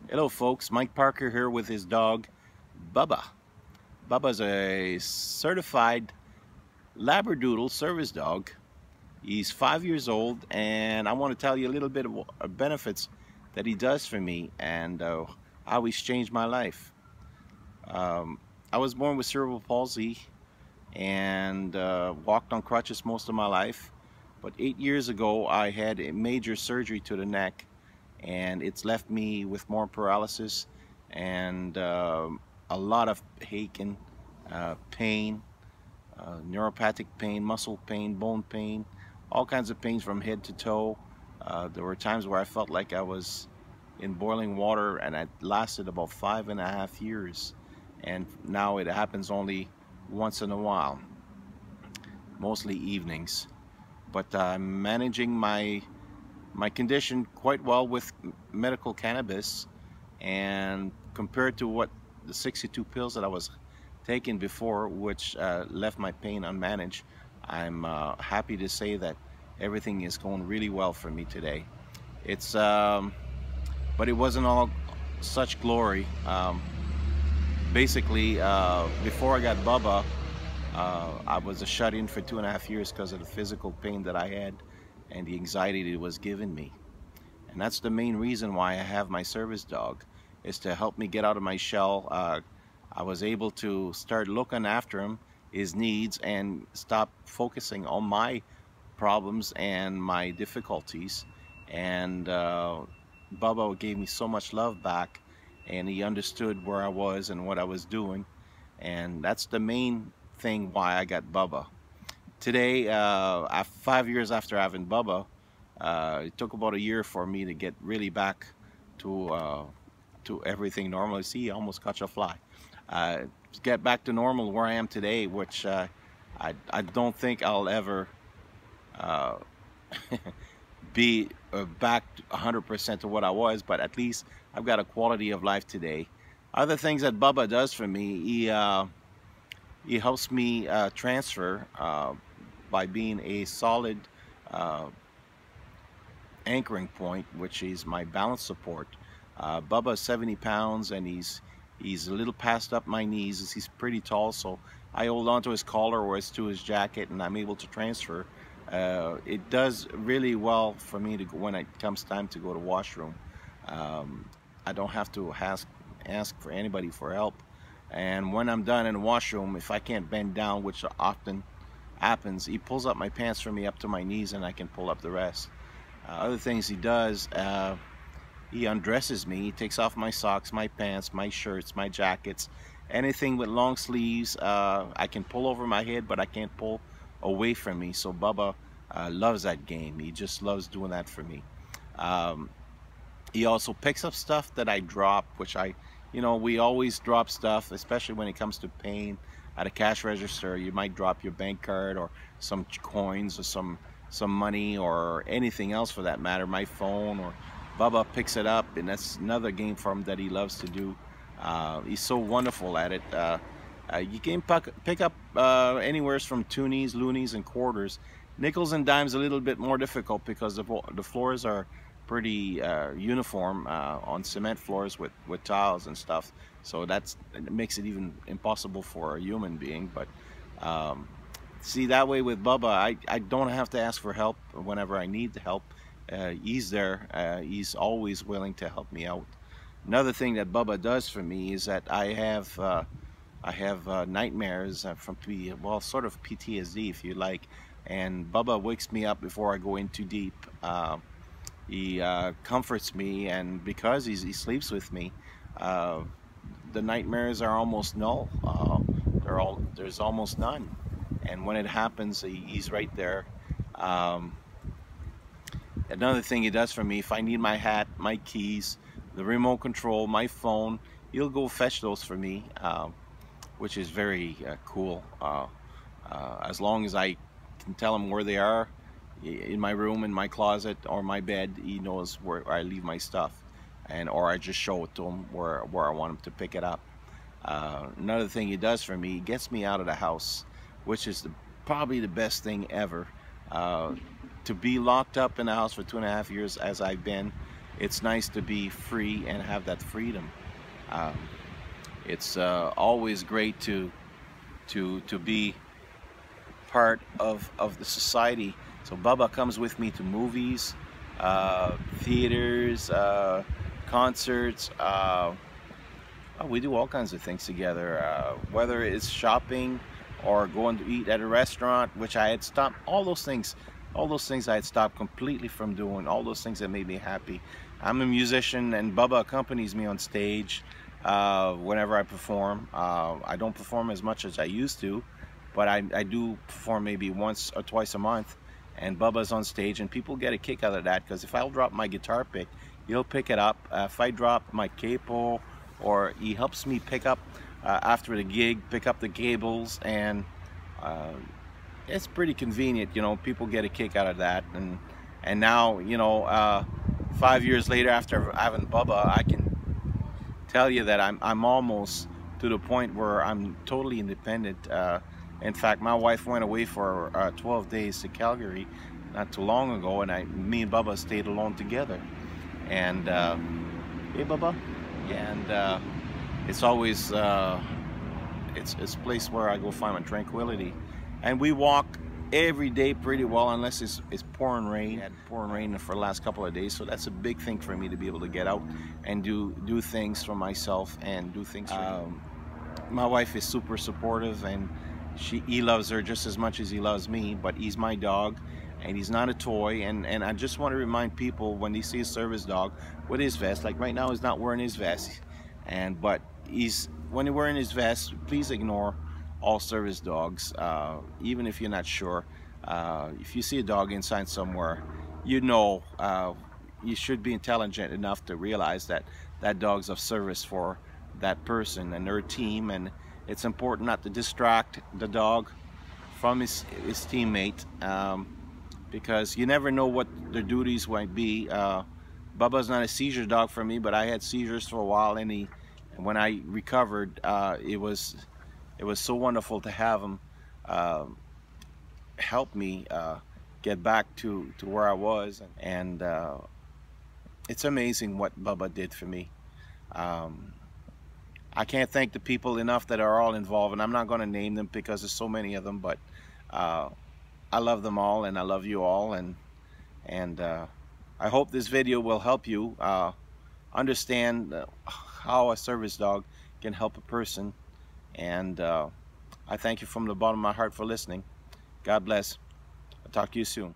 Hello folks, Mike Parker here with his dog Bubba. Bubba's a certified Labradoodle service dog. He's 5 years old, and I want to tell you a little bit of benefits that he does for me and how he's changed my life. Um, I was born with cerebral palsy and walked on crutches most of my life. But 8 years ago, I had a major surgery to the neck, and it's left me with more paralysis and a lot of aching, pain, neuropathic pain, muscle pain, bone pain, all kinds of pains from head to toe. There were times where I felt like I was in boiling water, and it lasted about 5.5 years. And now it happens only once in a while, mostly evenings. But I'm managing my condition quite well with medical cannabis, and compared to what the 62 pills that I was taking before, which left my pain unmanaged, I'm happy to say that everything is going really well for me today. It's but it wasn't all such glory. Basically, before I got Bubba, I was a shut-in for 2.5 years because of the physical pain that I had and the anxiety that it was giving me. And that's the main reason why I have my service dog, is to help me get out of my shell. I was able to start looking after him, his needs, and stop focusing on my problems and my difficulties. And Bubba gave me so much love back, and he understood where I was and what I was doing. And that's the main thing why I got Bubba. Today, 5 years after having Bubba, it took about a year for me to get really back to everything normal. See, I almost caught a fly. To get back to normal where I am today, which I don't think I'll ever uh, be back 100% to what I was, but at least I've got a quality of life today. Other things that Bubba does for me, he helps me transfer by being a solid uh, anchoring point, which is my balance support. Bubba's 70 pounds, and he's a little past up my knees. He's pretty tall, so I hold on to his collar or to his jacket, and I'm able to transfer. It does really well for me to go, when it comes time to go to washroom. Um, I don't have to ask for anybody for help. And when I'm done in the washroom, if I can't bend down, which often happens, he pulls up my pants for me up to my knees, and I can pull up the rest. Other things he does, he undresses me. He takes off my socks, my pants, my shirts, my jackets, anything with long sleeves. I can pull over my head, but I can't pull away from me. So Bubba loves that game. He just loves doing that for me. Um, he also picks up stuff that I drop, which we always drop stuff, especially when it comes to paying at a cash register. You might drop your bank card or some coins or some money or anything else for that matter, my phone, or Bubba picks it up, and that's another game for him that he loves to do. He's so wonderful at it. You can pick up anywhere from toonies, loonies, and quarters. Nickels and dimes a little bit more difficult because the floors are pretty uniform on cement floors with tiles and stuff. So it makes it even impossible for a human being. But see, that way with Bubba, I don't have to ask for help whenever I need the help. He's there. He's always willing to help me out. Another thing that Bubba does for me is that I have nightmares well, sort of PTSD, if you like, and Bubba wakes me up before I go in too deep. He comforts me, and because he sleeps with me, uh, the nightmares are almost null. There's almost none, and when it happens, he's right there. Um, Another thing he does for me, if I need my hat, my keys, the remote control, my phone, he'll go fetch those for me, which is very cool. As long as I can tell him where they are, in my room, in my closet, or my bed, he knows where I leave my stuff, or I just show it to him where I want him to pick it up. Another thing he does for me, he gets me out of the house, which is probably the best thing ever. To be locked up in the house for 2.5 years as I've been, it's nice to be free and have that freedom. Um, it's always great to be part of the society. So Bubba comes with me to movies, theaters, concerts. We do all kinds of things together, whether it's shopping or going to eat at a restaurant, which I had stopped. All those things I had stopped completely from doing. All those things that made me happy. I'm a musician, and Bubba accompanies me on stage whenever I perform. I don't perform as much as I used to, but I do perform maybe once or twice a month. And Bubba's on stage, and people get a kick out of that, because if I'll drop my guitar pick, he'll pick it up. If I drop my capo, or he helps me pick up after the gig, pick up the cables, and uh, it's pretty convenient. You know, people get a kick out of that. And now, you know, 5 years later, after having Bubba, I can tell you that I'm almost to the point where I'm totally independent. In fact, my wife went away for 12 days to Calgary not too long ago, and me and Bubba stayed alone together. And hey, Bubba. And it's always it's a place where I go find my tranquility. And we walk every day pretty well, unless it's pouring rain. We had pouring rain for the last couple of days, so that's a big thing for me, to be able to get out and do things for myself and do things for my wife is super supportive, and he loves her just as much as he loves me. But he's my dog, and he's not a toy. And I just want to remind people, when they see a service dog with his vest, like right now he's not wearing his vest, but when he's wearing his vest, please ignore all service dogs, even if you're not sure. If you see a dog inside somewhere, you know, you should be intelligent enough to realize that that dog's of service for that person and their team, and it's important not to distract the dog from his teammate, because you never know what their duties might be. Bubba's not a seizure dog for me, but I had seizures for a while, and when I recovered, it was so wonderful to have him help me get back to where I was. And it's amazing what Bubba did for me. I can't thank the people enough that are all involved, and I'm not going to name them because there's so many of them, but I love them all, and I love you all, and I hope this video will help you understand how a service dog can help a person. And I thank you from the bottom of my heart for listening. God bless. I'll talk to you soon.